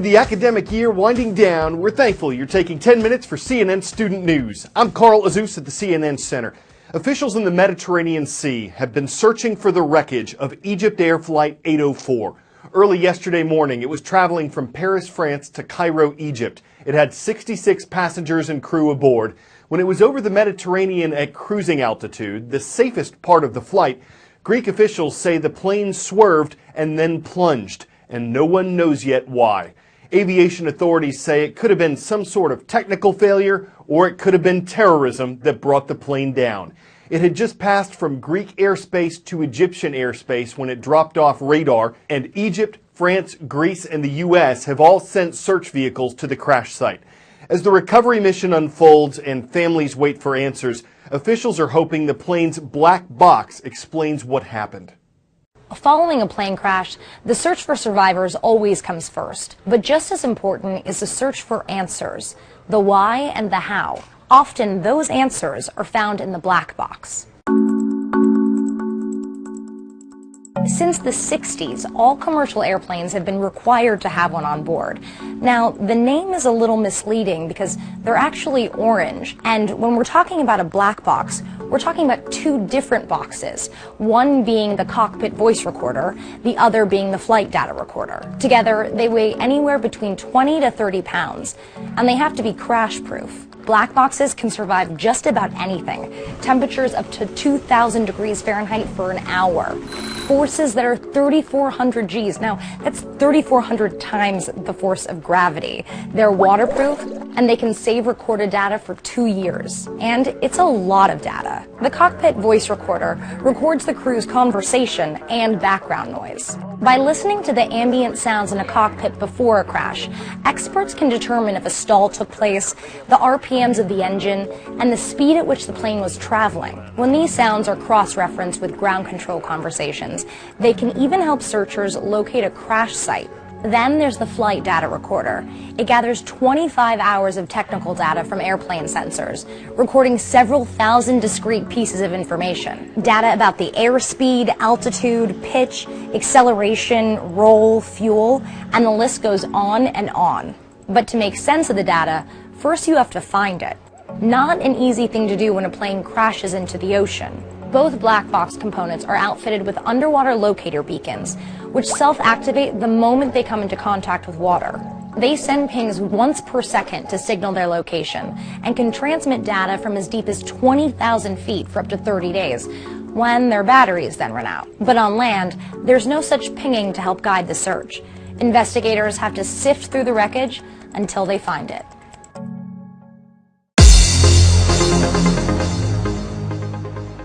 With the academic year winding down, we're thankful you're taking 10 minutes for CNN Student News. I'm Carl Azus at the CNN Center. Officials in the Mediterranean Sea have been searching for the wreckage of Egypt Air Flight 804. Early yesterday morning, it was traveling from Paris, France to Cairo, Egypt. It had 66 passengers and crew aboard. When it was over the Mediterranean at cruising altitude, the safest part of the flight, Greek officials say the plane swerved and then plunged, and no one knows yet why. Aviation authorities say it could have been some sort of technical failure, or it could have been terrorism that brought the plane down. It had just passed from Greek airspace to Egyptian airspace when it dropped off radar, and Egypt, France, Greece, and the U.S. have all sent search vehicles to the crash site. As the recovery mission unfolds and families wait for answers, officials are hoping the plane's black box explains what happened. Following a plane crash, the search for survivors always comes first. But just as important is the search for answers, the why and the how. Often those answers are found in the black box. Since the 60s, all commercial airplanes have been required to have one on board. Now, the name is a little misleading because they're actually orange. And when we're talking about a black box, we're talking about two different boxes, one being the cockpit voice recorder, the other being the flight data recorder. Together, they weigh anywhere between 20 to 30 pounds, and they have to be crash-proof. Black boxes can survive just about anything. Temperatures up to 2,000 degrees Fahrenheit for an hour. Forces that are 3,400 Gs. Now, that's 3,400 times the force of gravity. They're waterproof, and they can save recorded data for 2 years. And it's a lot of data. The cockpit voice recorder records the crew's conversation and background noise. By listening to the ambient sounds in a cockpit before a crash, experts can determine if a stall took place, the RPMs of the engine, and the speed at which the plane was traveling. When these sounds are cross-referenced with ground control conversations, they can even help searchers locate a crash site. Then there's the flight data recorder. It gathers 25 hours of technical data from airplane sensors, recording several thousand discrete pieces of information. Data about the airspeed, altitude, pitch, acceleration, roll, fuel, and the list goes on and on. But to make sense of the data, first you have to find it. Not an easy thing to do when a plane crashes into the ocean. Both black box components are outfitted with underwater locator beacons, which self-activate the moment they come into contact with water. They send pings once per second to signal their location and can transmit data from as deep as 20,000 feet for up to 30 days, when their batteries then run out. But on land, there's no such pinging to help guide the search. Investigators have to sift through the wreckage until they find it.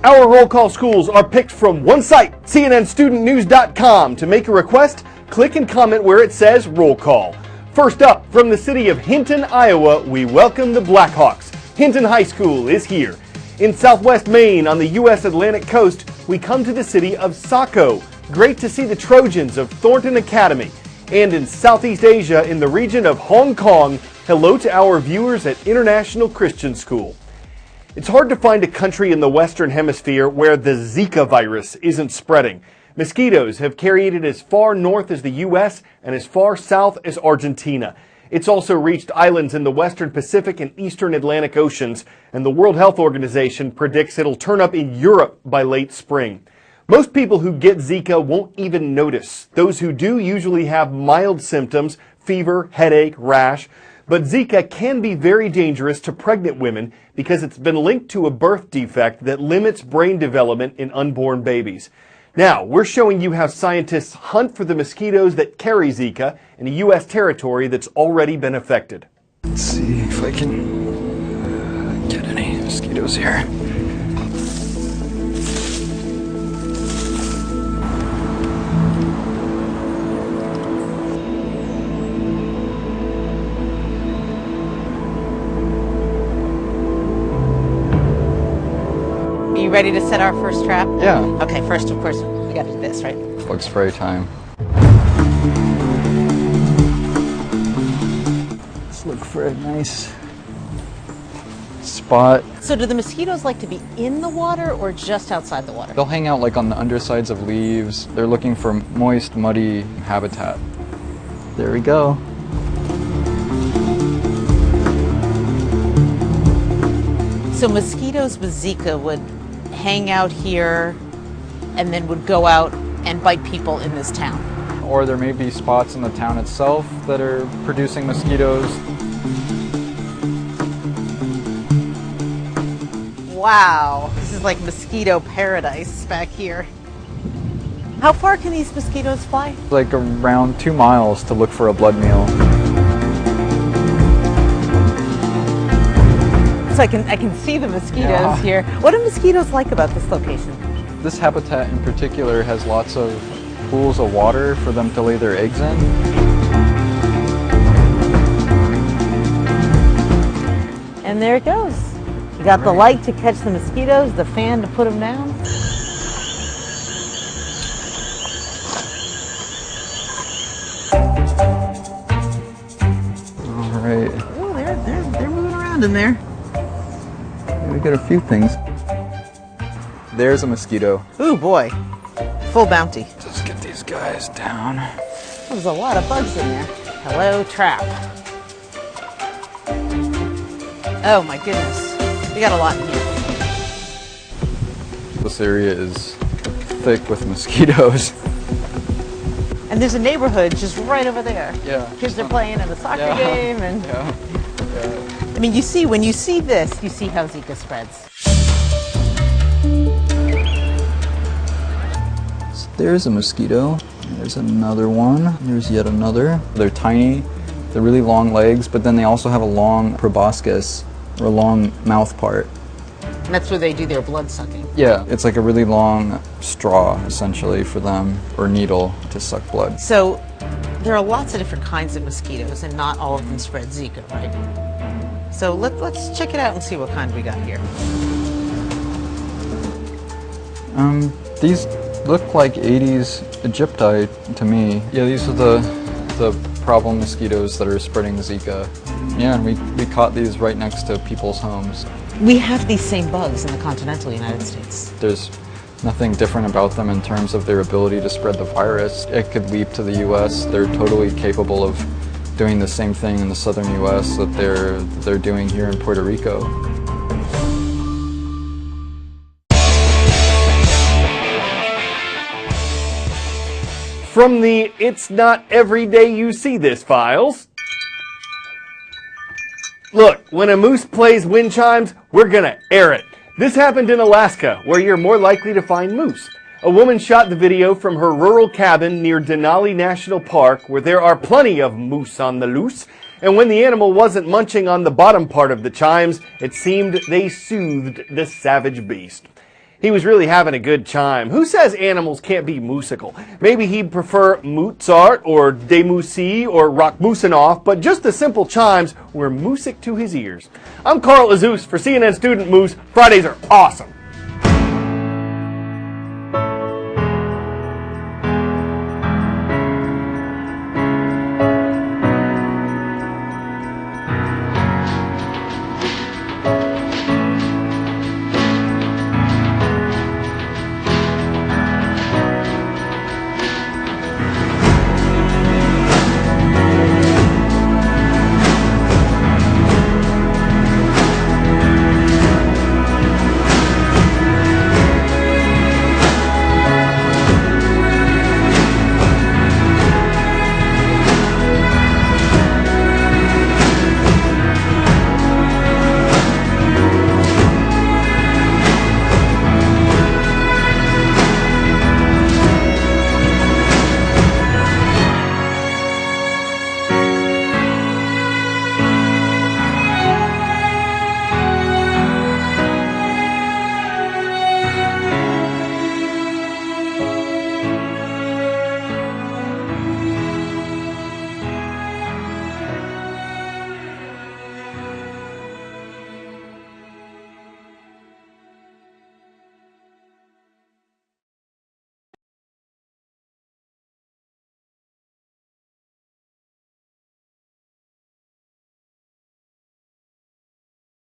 Our roll call schools are picked from one site, cnnstudentnews.com. To make a request, click and comment where it says roll call. First up, from the city of Hinton, Iowa, we welcome the Blackhawks. Hinton High School is here. In southwest Maine, on the U.S. Atlantic coast, we come to the city of Saco. Great to see the Trojans of Thornton Academy. And in Southeast Asia, in the region of Hong Kong, hello to our viewers at International Christian School. It's hard to find a country in the Western Hemisphere where the Zika virus isn't spreading. Mosquitoes have carried it as far north as the U.S. and as far south as Argentina. It's also reached islands in the Western Pacific and Eastern Atlantic Oceans, and the World Health Organization predicts it'll turn up in Europe by late spring. Most people who get Zika won't even notice. Those who do usually have mild symptoms, fever, headache, rash. But Zika can be very dangerous to pregnant women because it's been linked to a birth defect that limits brain development in unborn babies. Now, we're showing you how scientists hunt for the mosquitoes that carry Zika in a U.S. territory that's already been affected. Let's see if I can get any mosquitoes here. You ready to set our first trap? Yeah. Okay, first, of course, we gotta do this, right? Bug spray time. Let's look for a nice spot. So do the mosquitoes like to be in the water or just outside the water? They'll hang out like on the undersides of leaves. They're looking for moist, muddy habitat. There we go. So mosquitoes with Zika would hang out here and then would go out and bite people in this town. Or there may be spots in the town itself that are producing mosquitoes. Wow, this is like mosquito paradise back here. How far can these mosquitoes fly? Like around 2 miles to look for a blood meal. So I can see the mosquitoes here. What do mosquitoes like about this location? This habitat in particular has lots of pools of water for them to lay their eggs in. And there it goes. You got the light to catch the mosquitoes, the fan to put them down. All right. Oh, they're moving around in there. We got a few things. There's a mosquito. Ooh, boy. Full bounty. Let's get these guys down. There's a lot of bugs in there. Hello, trap. Oh my goodness. We got a lot in here. This area is thick with mosquitoes. And there's a neighborhood just right over there. Yeah. Kids are playing in a soccer game and Yeah. I mean, when you see this, you see how Zika spreads. So there's a mosquito. There's another one. There's yet another. They're tiny. They're really long legs, but then they also have a long proboscis, or a long mouth part. And that's where they do their blood sucking. Yeah, it's like a really long straw, essentially, for them, or needle, to suck blood. So there are lots of different kinds of mosquitoes, and not all of them spread Zika, right? So let's check it out and see what kind we got here. These look like 80s Aegypti to me. Yeah, these are the problem mosquitoes that are spreading Zika. Yeah, and we caught these right next to people's homes. We have these same bugs in the continental United States. There's nothing different about them in terms of their ability to spread the virus. It could leap to the US. They're totally capable of doing the same thing in the southern US that they're doing here in Puerto Rico. From the It's Not Every Day You See This files. Look, when a moose plays wind chimes, we're gonna air it. This happened in Alaska, where you're more likely to find moose. A woman shot the video from her rural cabin near Denali National Park, where there are plenty of moose on the loose. And when the animal wasn't munching on the bottom part of the chimes, it seemed they soothed the savage beast. He was really having a good chime. Who says animals can't be musical? Maybe he'd prefer Mozart or Debussy or Rachmaninoff, but just the simple chimes were music to his ears. I'm Carl Azuz for CNN Student Moose. Fridays are awesome.